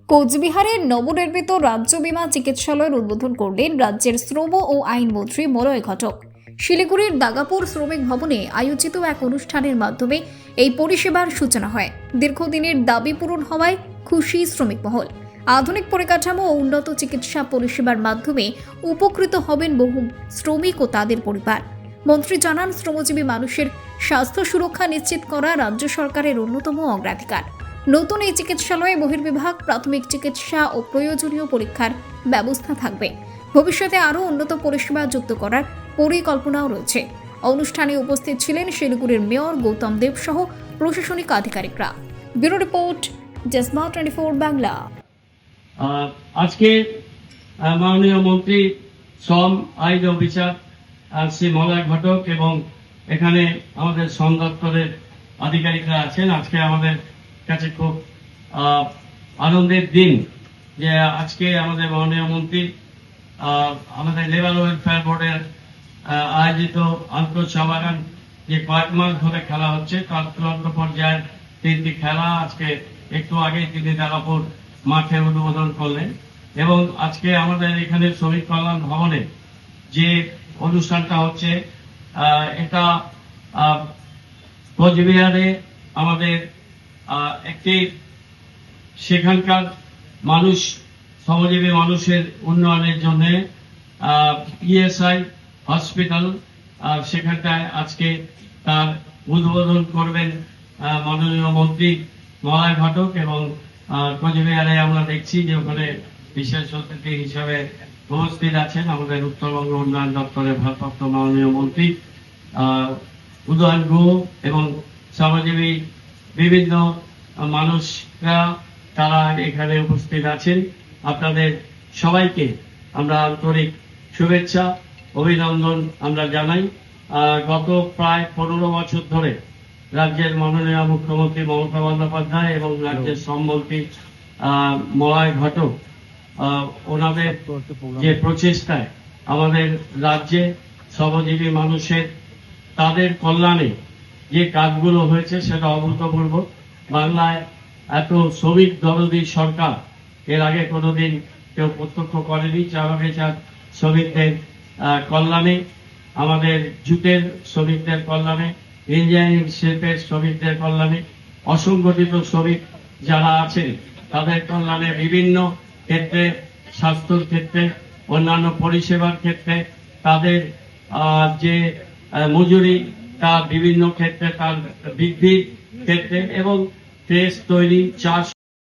কোচবিহারের নবনির্মিত রাজ্য বীমা চিকিৎসালয়ের উদ্বোধন করলেন রাজ্যের শ্রম ও আইনমন্ত্রী মলয় ঘটক। শিলিগুড়ির দাগাপুর শ্রমিক ভবনে আয়োজিত এক অনুষ্ঠানের মাধ্যমে এই পরিষেবার সূচনা হয়। দীর্ঘদিনের দাবি পূরণ হওয়ায় খুশি শ্রমিক মহল। আধুনিক পরিকাঠামো ও উন্নত চিকিৎসা পরিষেবার মাধ্যমে উপকৃত হবেন বহু শ্রমিক ও তাদের পরিবার। মন্ত্রী জানান, শ্রমজীবী মানুষের স্বাস্থ্য সুরক্ষা নিশ্চিত করা রাজ্য সরকারের অন্যতম অগ্রাধিকার। নতুন এই চিকিৎসালয়ে বহির্বিভাগ, প্রাথমিক চিকিৎসা ও প্রয়োজনীয় পরীক্ষার ব্যবস্থা থাকবে। ভবিষ্যতে আরও উন্নত পরিষেবা যুক্ত করার পরিকল্পনাও রয়েছে। অনুষ্ঠানে উপস্থিত ছিলেন শিলিগুড়ির মেয়র গৌতম দেব সহ প্রশাসনিক আধিকারিকরা। ব্যুরো রিপোর্ট, জেসমা 24 বাংলা। আজকে মাননীয় মন্ত্রী শ্রম আইন ও বিচার শ্রী মলয় ঘটক এবং এখানে আমাদের শ্রম দপ্তরের আধিকারিকরা আছেন। আজকে আমাদের কাছে খুব আনন্দের দিন যে আজকে আমাদের মাননীয় মন্ত্রী আমাদের লেবার ওয়েলফেয়ার বোর্ডের আয়োজিত আন্তঃসমাগান যে কয়েক মাস ধরে খেলা হচ্ছে তার চূড়ান্ত পর্যায়ের 3টি খেলা আজকে একটু আগে তিনি দাগাপুর মাঠে উদ্বোধন করলেন। এবং আজকে আমাদের এখানে শ্রমিক কল্যাণ ভবনে যে অনুষ্ঠানটা হচ্ছে এটা কোচবিহারে আমাদের একটি সেখানকার মানুষ, শ্রমজীবী মানুষের উন্নয়নের জন্য ইএসআই হসপিটাল সেখানটায় আজকে তার উদ্বোধন করবেন মাননীয় মন্ত্রী মলয় ঘটক। এবং কোচবিহারে আমরা দেখছি যে ওখানে বিশেষ অতিথি হিসাবে উপস্থিত আছেন আমাদের উত্তরবঙ্গ উন্নয়ন দপ্তরের ভারপ্রাপ্ত মাননীয় মন্ত্রী উদয়ন গুহ এবং শ্রমজীবী বিভিন্ন মানুষরা তারা এখানে উপস্থিত আছেন। আপনাদের সবাইকে আমরা আন্তরিক শুভেচ্ছা অভিনন্দন আমরা জানাই। গত প্রায় 15 বছর ধরে রাজ্যের মাননীয় মুখ্যমন্ত্রী মমতা বন্দ্যোপাধ্যায় এবং রাজ্যের শ্রমমন্ত্রী মলয় ঘটক ওনাদের যে প্রচেষ্টায় আমাদের রাজ্যে শ্রমজীবী মানুষের তাদের কল্যাণে যে কাজগুলো হয়েছে সেটা অভূতপূর্ব। বাংলায় এত শ্রমিক দরদী সরকার এর আগে কোনোদিন কেউ প্রত্যক্ষ করেনি। চা বাগিচার শ্রমিকদের কল্যাণে, আমাদের জুটের শ্রমিকদের কল্যাণে, ইঞ্জিনিয়ারিং শিল্পের শ্রমিকদের কল্যাণে, অসংগঠিত শ্রমিক যারা আছেন তাদের কল্যাণে, বিভিন্ন ক্ষেত্রে, স্বাস্থ্যের ক্ষেত্রে, অন্যান্য পরিষেবার ক্ষেত্রে, তাদের যে মজুরি তা বিভিন্ন ক্ষেত্রে তার বৃদ্ধির ক্ষেত্রে এবং প্রেস তৈরি, চাষ